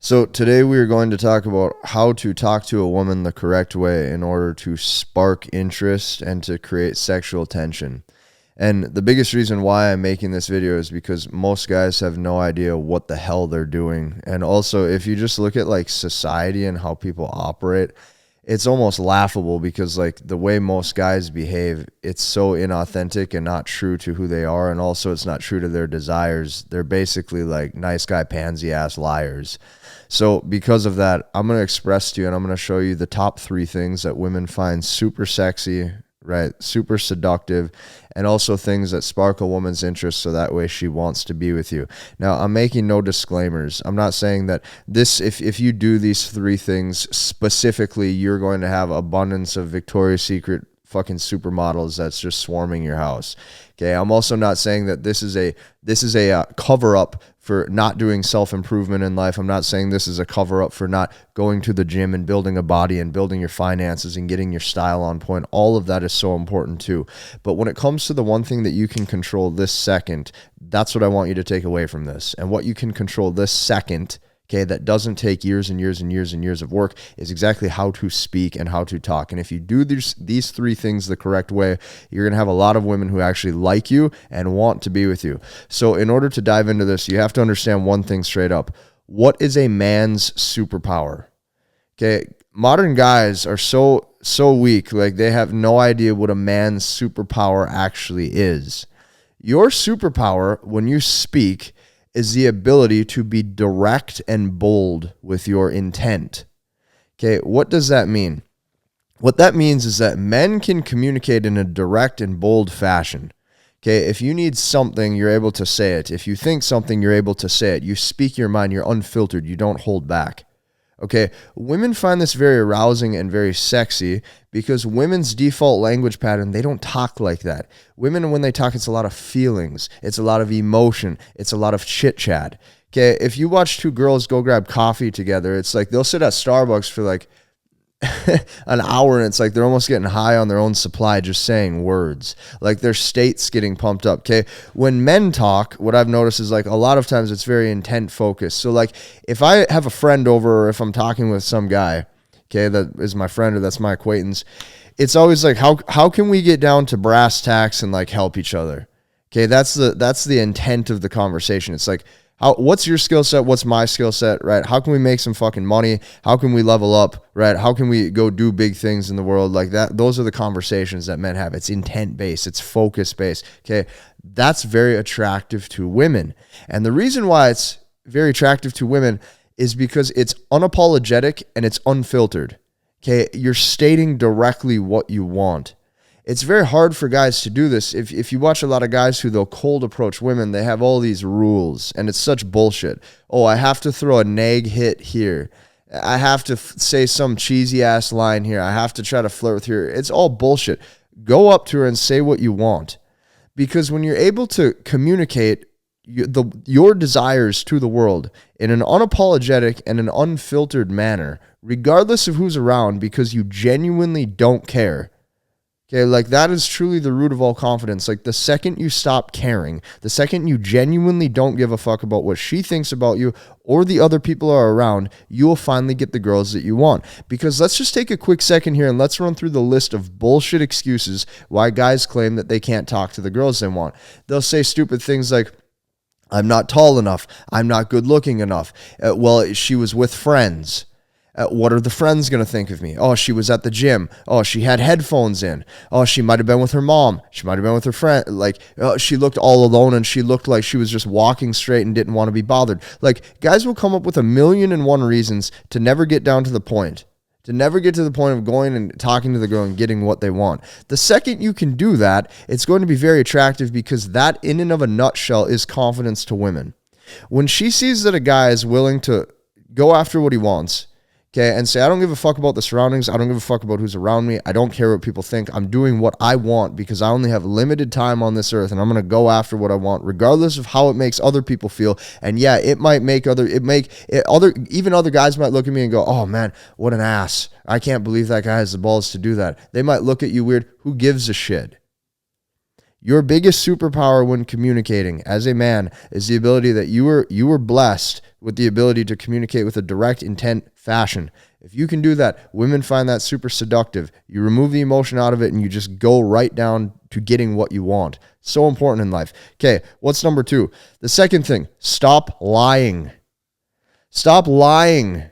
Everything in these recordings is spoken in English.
So today we are going to talk about how to talk to a woman the correct way in order to spark interest and to create sexual tension. And the biggest reason why I'm making this video is because most guys have no idea what the hell they're doing. And also, if you just look at like society and how people operate, it's almost laughable because like the way most guys behave, it's so inauthentic and not true to who they are. And also it's not true to their desires. They're basically like nice guy pansy ass liars. So because of that, I'm going to express to you and I'm going to show you the top 3 things that women find super sexy, right? Super seductive, and also things that spark a woman's interest so that way she wants to be with you. Now, I'm making no disclaimers. I'm not saying that this, if you do these 3 things specifically, you're going to have abundance of Victoria's Secret fucking supermodels that's just swarming your house. Okay, I'm also not saying that this is a cover up for not doing self-improvement in life. I'm not saying this is a cover up for not going to the gym and building a body and building your finances and getting your style on point. All of that is so important too. But when it comes to the one thing that you can control this second, that's what I want you to take away from this. And what you can control this second, okay, that doesn't take years and years and years and years of work, is exactly how to speak and how to talk. And if you do these 3 things the correct way, you're going to have a lot of women who actually like you and want to be with you. So in order to dive into this, you have to understand one thing straight up. What is a man's superpower? Okay, modern guys are so weak, like they have no idea what a man's superpower actually is. Your superpower when you speak is the ability to be direct and bold with your intent. Okay, what does that mean? What that means is that men can communicate in a direct and bold fashion. Okay, if you need something, you're able to say it. If you think something, you're able to say it. You speak your mind, you're unfiltered, you don't hold back. Okay, women find this very arousing and very sexy because women's default language pattern, they don't talk like that. Women, when they talk, it's a lot of feelings. It's a lot of emotion. It's a lot of chit chat. Okay, if you watch 2 girls go grab coffee together, it's like they'll sit at Starbucks for like an hour and it's like they're almost getting high on their own supply just saying words, like their state's getting pumped up. Okay, when men talk, what I've noticed is like a lot of times it's very intent focused. So like if I have a friend over or if I'm talking with some guy, okay, that is my friend or that's my acquaintance, it's always like how can we get down to brass tacks and like help each other? Okay, that's the intent of the conversation. It's like, what's your skill set? What's my skill set, right? How can we make some fucking money? How can we level up, right? How can we go do big things in the world like that? Those are the conversations that men have. It's intent based. It's focus based. Okay. That's very attractive to women. And the reason why it's very attractive to women is because it's unapologetic and it's unfiltered. Okay. You're stating directly what you want. It's very hard for guys to do this. If you watch a lot of guys who they'll cold approach women, they have all these rules and it's such bullshit. Oh, I have to throw a nag hit here. I have to say some cheesy ass line here. I have to try to flirt with her. It's all bullshit. Go up to her and say what you want. Because when you're able to communicate your desires to the world in an unapologetic and an unfiltered manner, regardless of who's around, because you genuinely don't care. Okay, like that is truly the root of all confidence. Like the second you stop caring, the second you genuinely don't give a fuck about what she thinks about you or the other people are around, you will finally get the girls that you want. Because let's just take a quick second here and let's run through the list of bullshit excuses why guys claim that they can't talk to the girls they want. They'll say stupid things like, I'm not tall enough. I'm not good looking enough. Well, she was with friends. What are the friends going to think of me? Oh, she was at the gym. Oh, she had headphones in. Oh, she might have been with her mom. She might have been with her friend. Like, she looked all alone and she looked like she was just walking straight and didn't want to be bothered. Like, guys will come up with 1,000,001 reasons to never get down to the point. To never get to the point of going and talking to the girl and getting what they want. The second you can do that, it's going to be very attractive because that in and of a nutshell is confidence to women. When she sees that a guy is willing to go after what he wants, okay, and say, I don't give a fuck about the surroundings. I don't give a fuck about who's around me. I don't care what people think. I'm doing what I want because I only have limited time on this earth and I'm going to go after what I want, regardless of how it makes other people feel. And yeah, it might make even other guys might look at me and go, oh man, what an ass. I can't believe that guy has the balls to do that. They might look at you weird. Who gives a shit? Your biggest superpower when communicating as a man is the ability that you were blessed with the ability to communicate with a direct intent fashion. If you can do that, women find that super seductive. You remove the emotion out of it and you just go right down to getting what you want. So important in life. Okay, what's number 2? The second thing, stop lying. Stop lying.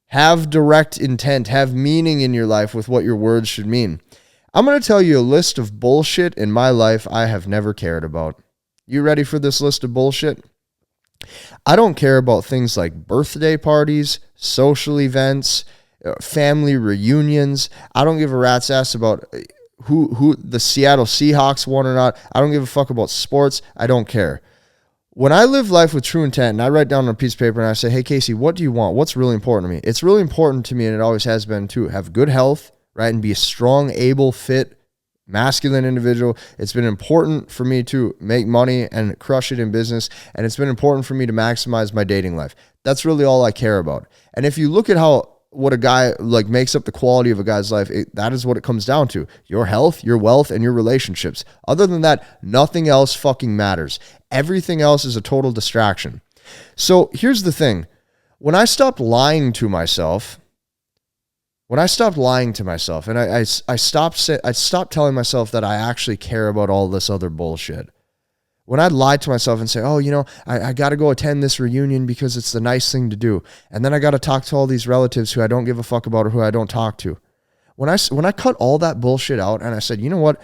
Have direct intent. Have meaning in your life with what your words should mean. I'm going to tell you a list of bullshit in my life I have never cared about. You ready for this list of bullshit? I don't care about things like birthday parties, social events, family reunions. I don't give a rat's ass about who the Seattle Seahawks won or not. I don't give a fuck about sports. I don't care. When I live life with true intent and I write down on a piece of paper and I say, hey, Casey, what do you want? What's really important to me? It's really important to me, and it always has been, to have good health, right? And be a strong, able, fit, masculine individual. It's been important for me to make money and crush it in business. And it's been important for me to maximize my dating life. That's really all I care about. And if you look at what a guy like makes up the quality of a guy's life, that is what it comes down to. Your health, your wealth, and your relationships. Other than that, nothing else fucking matters. Everything else is a total distraction. So here's the thing. When I stopped lying to myself, and I stopped telling myself that I actually care about all this other bullshit. When I lied to myself and say, oh, I got to go attend this reunion because it's the nice thing to do. And then I got to talk to all these relatives who I don't give a fuck about or who I don't talk to. When I cut all that bullshit out and I said, you know what?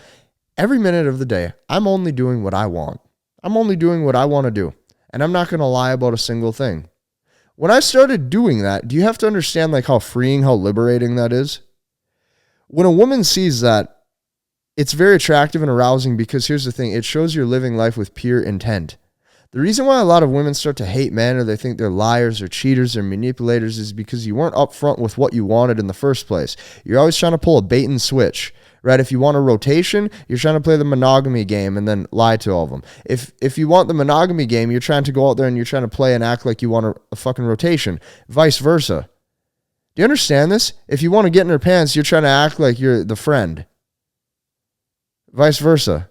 Every minute of the day, I'm only doing what I want. I'm only doing what I want to do. And I'm not going to lie about a single thing. When I started doing that, do you have to understand like how freeing, how liberating that is? When a woman sees that, it's very attractive and arousing because here's the thing, it shows you're living life with pure intent. The reason why a lot of women start to hate men or they think they're liars or cheaters or manipulators is because you weren't upfront with what you wanted in the first place. You're always trying to pull a bait and switch. Right? If you want a rotation, you're trying to play the monogamy game and then lie to all of them. If you want the monogamy game, you're trying to go out there and you're trying to play and act like you want a fucking rotation. Vice versa. Do you understand this? If you want to get in her pants, you're trying to act like you're the friend. Vice versa.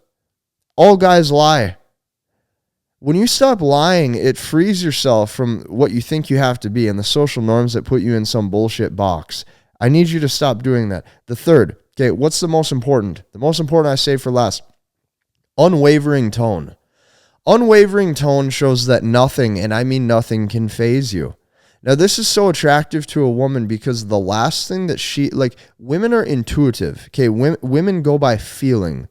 All guys lie. When you stop lying, it frees yourself from what you think you have to be and the social norms that put you in some bullshit box. I need you to stop doing that. The third. Okay, what's the most important? The most important I save for last. Unwavering tone. Unwavering tone shows that nothing, and I mean nothing, can faze you. Now, this is so attractive to a woman because the last thing that women are intuitive. Okay, women go by feeling.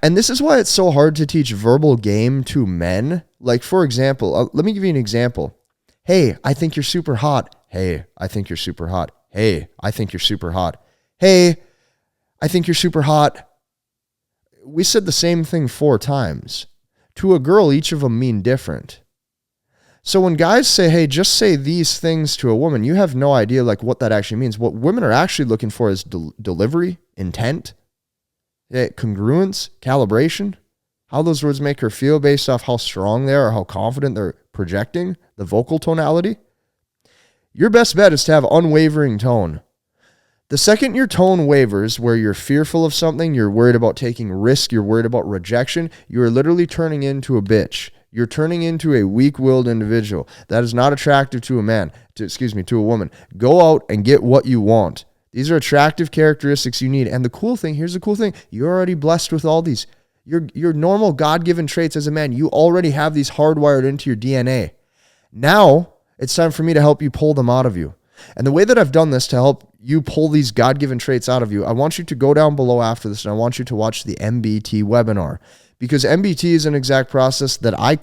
And this is why it's so hard to teach verbal game to men. Like, for example, let me give you an example. Hey, I think you're super hot. Hey, I think you're super hot. Hey, I think you're super hot. Hey, I think you're super hot. We said the same thing 4 times. To a girl, each of them mean different. So when guys say, hey, just say these things to a woman, you have no idea like what that actually means. What women are actually looking for is delivery, intent, congruence, calibration, how those words make her feel based off how strong they are or how confident they're projecting, the vocal tonality. Your best bet is to have unwavering tone. The second your tone wavers, where you're fearful of something, you're worried about taking risk, you're worried about rejection, you are literally turning into a bitch. You're turning into a weak-willed individual. That is not attractive to a woman. Go out and get what you want. These are attractive characteristics you need. And here's the cool thing, you're already blessed with all these. Your normal God-given traits as a man, you already have these hardwired into your DNA. Now, it's time for me to help you pull them out of you. And the way that I've done this to help you pull these God-given traits out of you, I want you to go down below after this and I want you to watch the MBT webinar. Because MBT is an exact process that I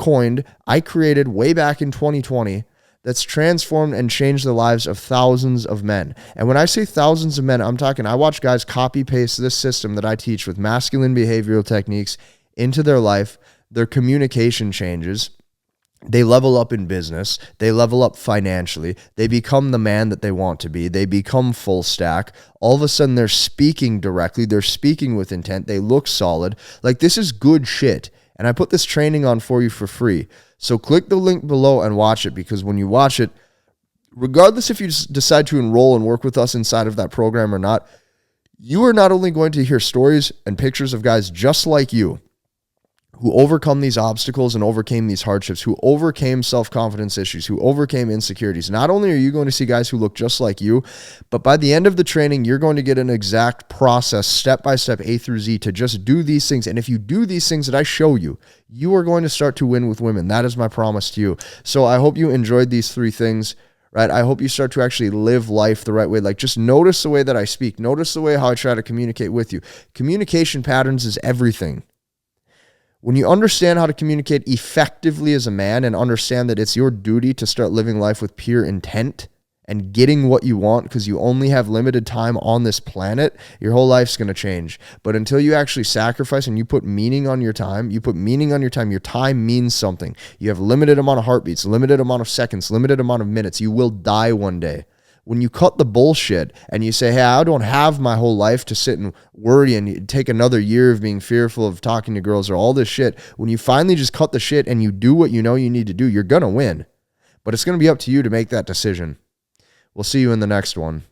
created way back in 2020 that's transformed and changed the lives of thousands of men. And when I say thousands of men, I watch guys copy-paste this system that I teach with masculine behavioral techniques into their life. Their communication changes. They level up in business. They level up financially. They become the man that they want to be. They become full stack. All of a sudden, they're speaking directly. They're speaking with intent. They look solid. Like, this is good shit. And I put this training on for you for free. So click the link below and watch it, because when you watch it, regardless if you decide to enroll and work with us inside of that program or not, you are not only going to hear stories and pictures of guys just like you who overcome these obstacles and overcame these hardships, who overcame self-confidence issues, who overcame insecurities. Not only are you going to see guys who look just like you, but by the end of the training, you're going to get an exact process, step-by-step, A through Z, to just do these things. And if you do these things that I show you, you are going to start to win with women. That is my promise to you. So I hope you enjoyed these 3 things. Right? I hope you start to actually live life the right way. Like, just notice the way that I speak. Notice the way how I try to communicate with you. Communication patterns is everything. When you understand how to communicate effectively as a man and understand that it's your duty to start living life with pure intent and getting what you want because you only have limited time on this planet, your whole life's going to change. But until you actually sacrifice and you put meaning on your time, your time means something. You have limited amount of heartbeats, limited amount of seconds, limited amount of minutes. You will die one day. When you cut the bullshit and you say, hey, I don't have my whole life to sit and worry and take another year of being fearful of talking to girls or all this shit, when you finally just cut the shit and you do what you know you need to do, you're going to win. But it's going to be up to you to make that decision. We'll see you in the next one.